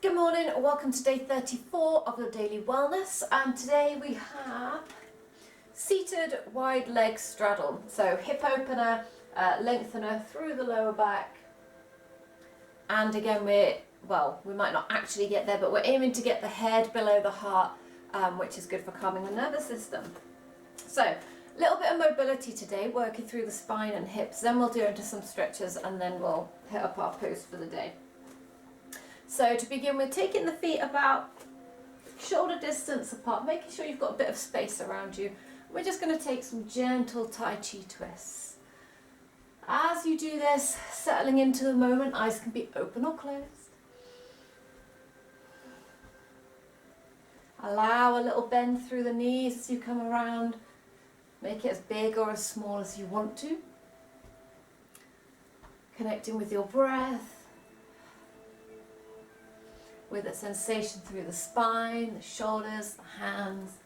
Good morning, welcome to day 34 of your daily wellness, and today we have seated wide leg straddle. So hip opener, lengthener through the lower back, and again we might not actually get there, but we're aiming to get the head below the heart, which is good for calming the nervous system. So a little bit of mobility today, working through the spine and hips, then we'll do into some stretches and then we'll hit up our pose for the day. So to begin with, taking the feet about shoulder distance apart, making sure you've got a bit of space around you. We're just going to take some gentle Tai Chi twists. As you do this, settling into the moment, eyes can be open or closed. Allow a little bend through the knees as you come around. Make it as big or as small as you want to. Connecting with your breath, with a sensation through the spine, the shoulders, the hands,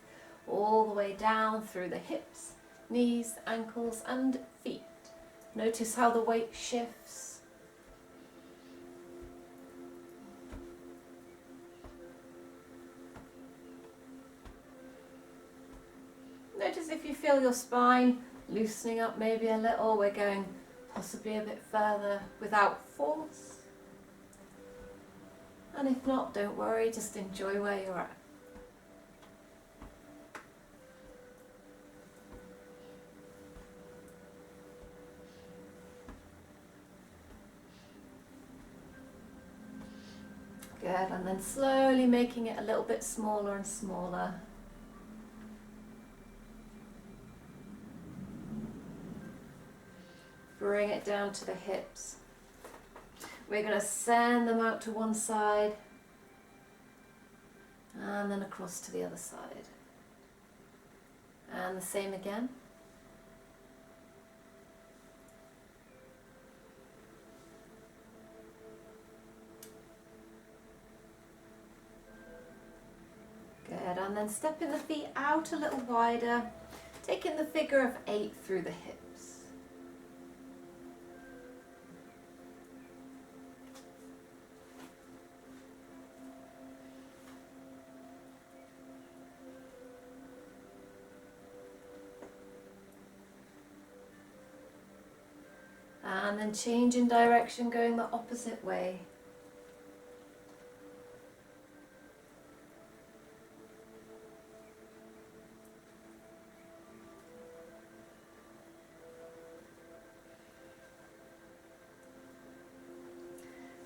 all the way down through the hips, knees, ankles and feet. Notice how the weight shifts. Notice if you feel your spine loosening up maybe a little. We're going possibly a bit further without force. And if not, don't worry, just enjoy where you're at. Good, and then slowly making it a little bit smaller and smaller. Bring it down to the hips. We're going to send them out to one side and then across to the other side. And the same again. Good, and then stepping the feet out a little wider, taking the figure of 8 through the hips. And then change in direction, going the opposite way.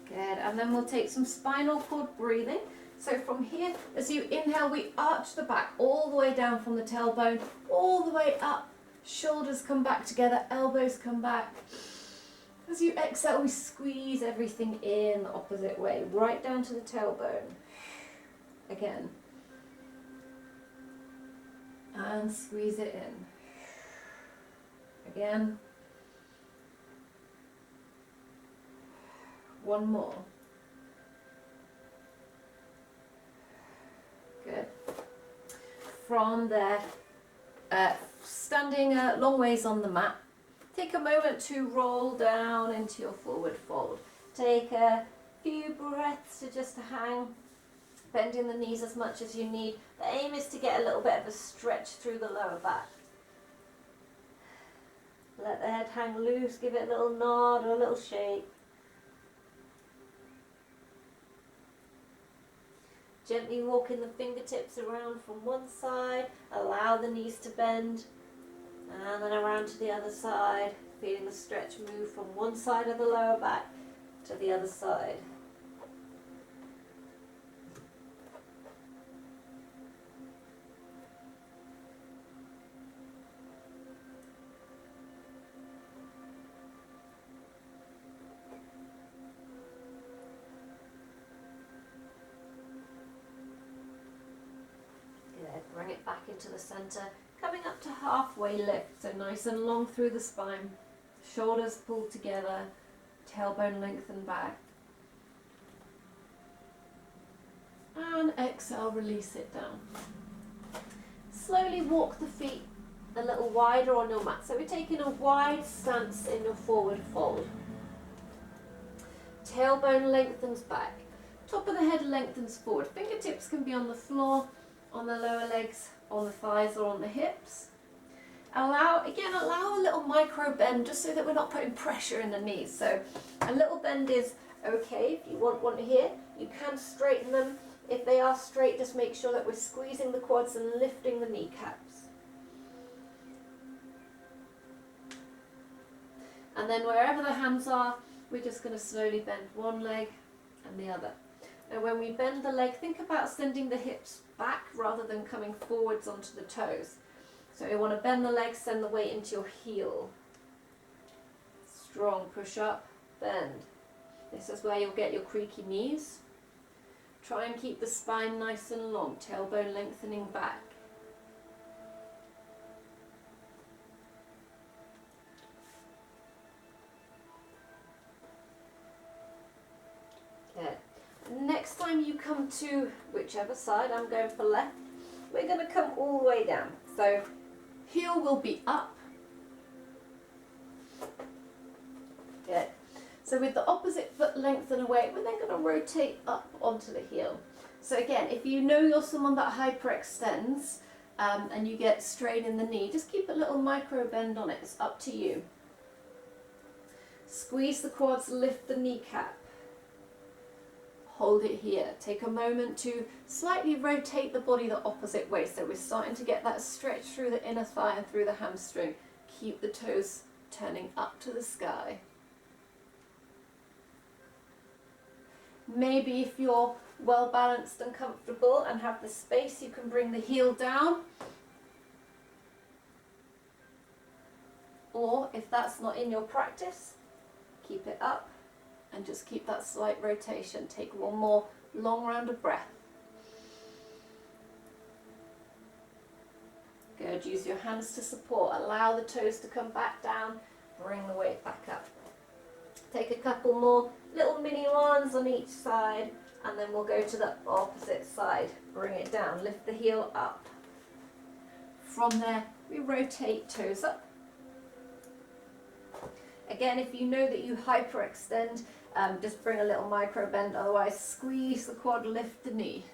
Good, and then we'll take some spinal cord breathing. So from here, as you inhale, we arch the back all the way down from the tailbone, all the way up. Shoulders come back together, elbows come back. As you exhale, we squeeze everything in the opposite way, right down to the tailbone. Again. And squeeze it in. Again. One more. Good. From there, standing long ways on the mat, take a moment to roll down into your forward fold. Take a few breaths to just hang, bending the knees as much as you need. The aim is to get a little bit of a stretch through the lower back. Let the head hang loose, give it a little nod or a little shake. Gently walking the fingertips around from one side, allow the knees to bend. And then around to the other side, feeling the stretch move from one side of the lower back to the other side. Good, bring it back into the center. Coming up to halfway lift, so nice and long through the spine, shoulders pulled together, tailbone lengthened back. And exhale, release it down. Slowly walk the feet a little wider on your mat. So we're taking a wide stance in your forward fold. Tailbone lengthens back. Top of the head lengthens forward. Fingertips can be on the floor, on the lower legs, on the thighs or on the hips. Allow a little micro bend just so that we're not putting pressure in the knees. So a little bend is okay. If you want one here, you can straighten them. If they are straight, just make sure that we're squeezing the quads and lifting the kneecaps. And then wherever the hands are, we're just going to slowly bend one leg and the other. And when we bend the leg, think about sending the hips back rather than coming forwards onto the toes. So you want to bend the leg, send the weight into your heel. Strong push up, bend. This is where you'll get your creaky knees. Try and keep the spine nice and long, tailbone lengthening back. Good. Next time you come to whichever side, I'm going for left, we're going to come all the way down. So heel will be up. Good. So with the opposite foot lengthen away, we're then going to rotate up onto the heel. So again, if you know you're someone that hyperextends and you get strain in the knee, just keep a little micro bend on it. It's up to you. Squeeze the quads, lift the kneecap. Hold it here. Take a moment to slightly rotate the body the opposite way. So we're starting to get that stretch through the inner thigh and through the hamstring. Keep the toes turning up to the sky. Maybe if you're well balanced and comfortable and have the space, you can bring the heel down. Or if that's not in your practice, keep it up. And just keep that slight rotation. Take one more long round of breath. Good. Use your hands to support. Allow the toes to come back down. Bring the weight back up. Take a couple more little mini ones on each side. And then we'll go to the opposite side. Bring it down. Lift the heel up. From there, we rotate toes up. Again, if you know that you hyperextend, just bring a little micro bend, otherwise squeeze the quad, lift the knee.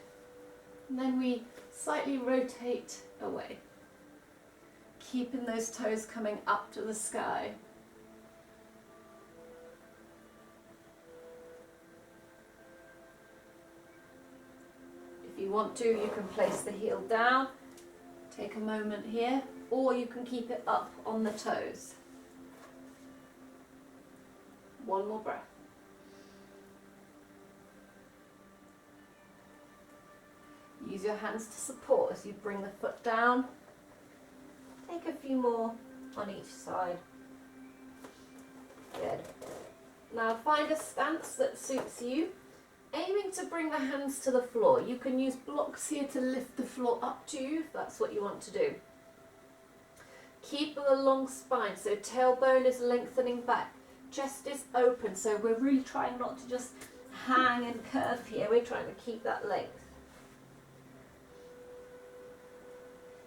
And then we slightly rotate away, keeping those toes coming up to the sky. If you want to, you can place the heel down, take a moment here, or you can keep it up on the toes. One more breath. Use your hands to support as you bring the foot down. Take a few more on each side. Good. Now find a stance that suits you, aiming to bring the hands to the floor. You can use blocks here to lift the floor up to you if that's what you want to do. Keep a long spine, so tailbone is lengthening back. Chest is open, so we're really trying not to just hang and curve here. We're trying to keep that length.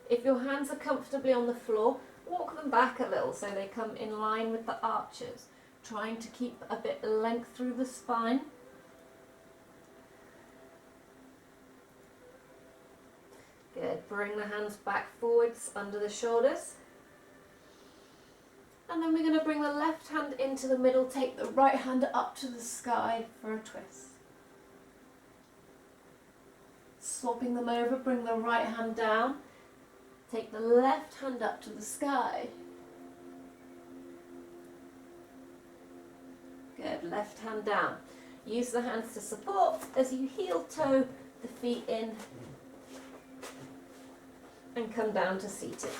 If your hands are comfortably on the floor, walk them back a little so they come in line with the arches. Trying to keep a bit of length through the spine. Good. Bring the hands back forwards under the shoulders. And then we're going to bring the left hand into the middle, take the right hand up to the sky for a twist. Swapping them over, bring the right hand down, take the left hand up to the sky. Good, left hand down. Use the hands to support as you heel toe the feet in and come down to seated.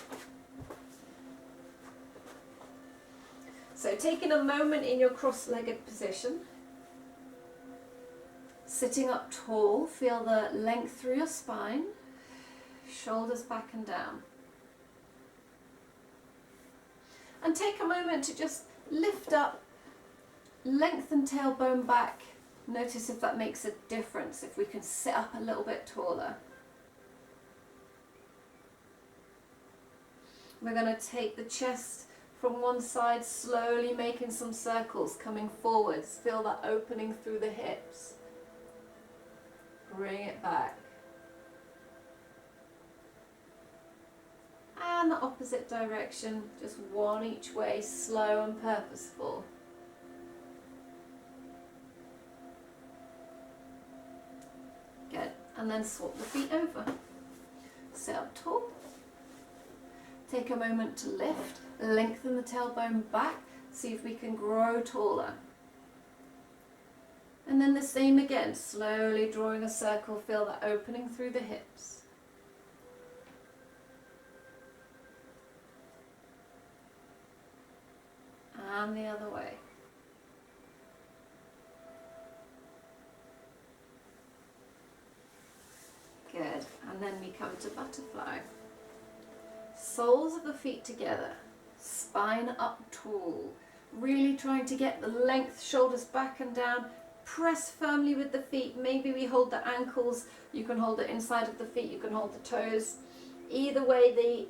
So taking a moment in your cross-legged position, sitting up tall, feel the length through your spine, shoulders back and down. And take a moment to just lift up, lengthen tailbone back. Notice if that makes a difference, if we can sit up a little bit taller. We're going to take the chest from one side, slowly making some circles, coming forwards. Feel that opening through the hips. Bring it back. And the opposite direction, just one each way, slow and purposeful. Good. And then swap the feet over. Sit up tall. Take a moment to lift, lengthen the tailbone back, see if we can grow taller. And then the same again, slowly drawing a circle, feel that opening through the hips. And the other way. Good, and then we come to butterfly. Soles of the feet together, spine up tall, really trying to get the length, shoulders back and down, press firmly with the feet. Maybe we hold the ankles, you can hold it inside of the feet, you can hold the toes. Either way, the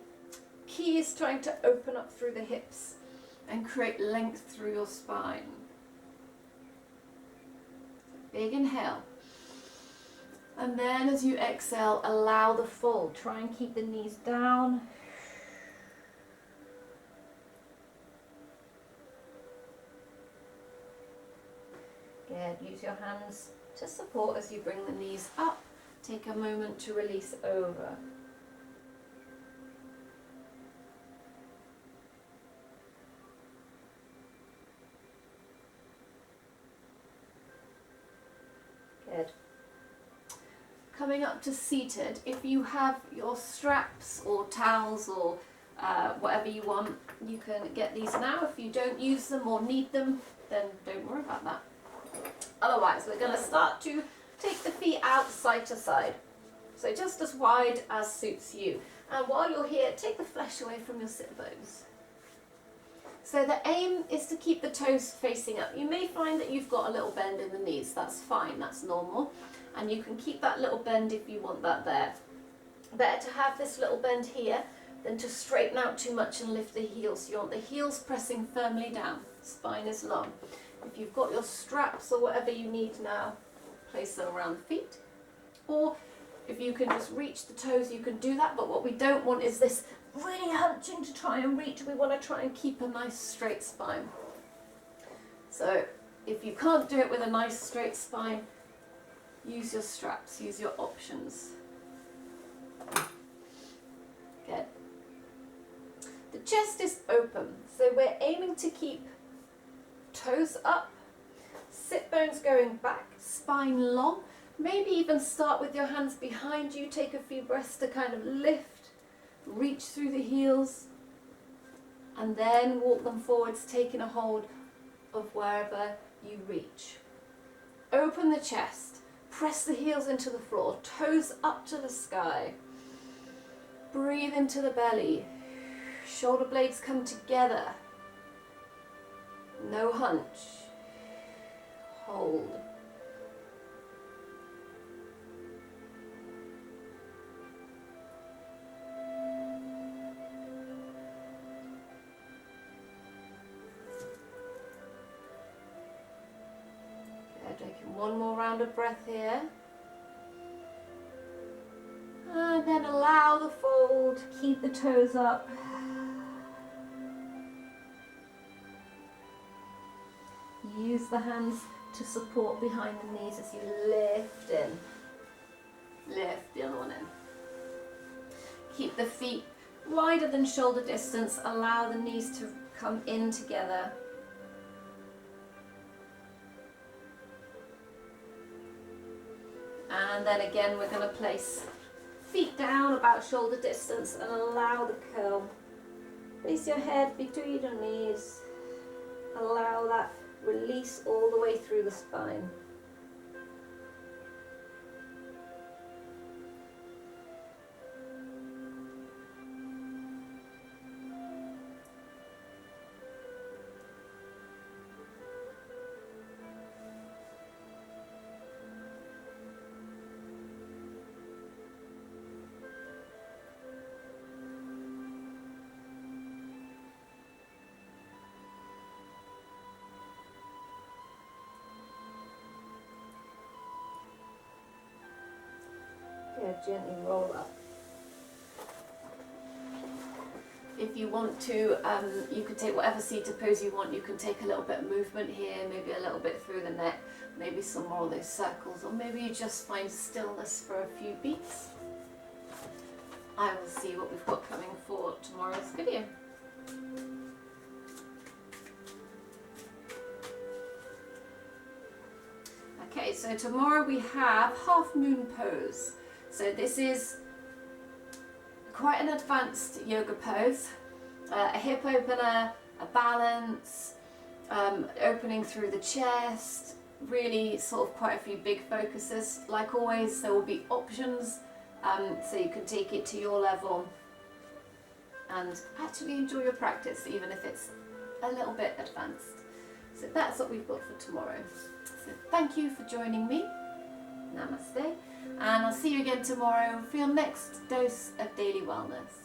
key is trying to open up through the hips and create length through your spine. Big inhale. And then as you exhale, allow the fold. Try and keep the knees down. Good. Use your hands to support as you bring the knees up. Take a moment to release over. Good. Coming up to seated, if you have your straps or towels or whatever you want, you can get these now. If you don't use them or need them, then don't worry about that. Otherwise, we're going to start to take the feet out side to side. So just as wide as suits you. And while you're here, take the flesh away from your sit bones. So the aim is to keep the toes facing up. You may find that you've got a little bend in the knees. That's fine, that's normal. And you can keep that little bend if you want that there. Better to have this little bend here than to straighten out too much and lift the heels. You want the heels pressing firmly down. Spine is long. If you've got your straps or whatever you need now, place them around the feet. Or if you can just reach the toes, you can do that. But what we don't want is this really hunching to try and reach. We want to try and keep a nice straight spine. So if you can't do it with a nice straight spine, use your straps, use your options. Good. The chest is open, so we're aiming to keep toes up, sit bones going back, spine long. Maybe even start with your hands behind you, take a few breaths to kind of lift, reach through the heels, and then walk them forwards, taking a hold of wherever you reach. Open the chest, press the heels into the floor, toes up to the sky. Breathe into the belly, shoulder blades come together. No hunch. Hold. Good. Taking one more round of breath here. And then allow the fold. Keep the toes up. Use the hands to support behind the knees as you lift in. Lift the other one in. Keep the feet wider than shoulder distance. Allow the knees to come in together. And then again, we're going to place feet down about shoulder distance and allow the curl. Place your head between your knees. Allow that release all the way through the spine. Yeah, gently roll up. If you want to, you can take whatever seated pose you want. You can take a little bit of movement here, maybe a little bit through the neck, maybe some more of those circles, or maybe you just find stillness for a few beats. I will see what we've got coming for tomorrow's video. Okay, so tomorrow we have half moon pose. So this is quite an advanced yoga pose, a hip opener, a balance, opening through the chest, really sort of quite a few big focuses. Like always, there will be options, so you can take it to your level and actually enjoy your practice, even if it's a little bit advanced. So that's what we've got for tomorrow. So thank you for joining me. Namaste. And I'll see you again tomorrow for your next dose of daily wellness.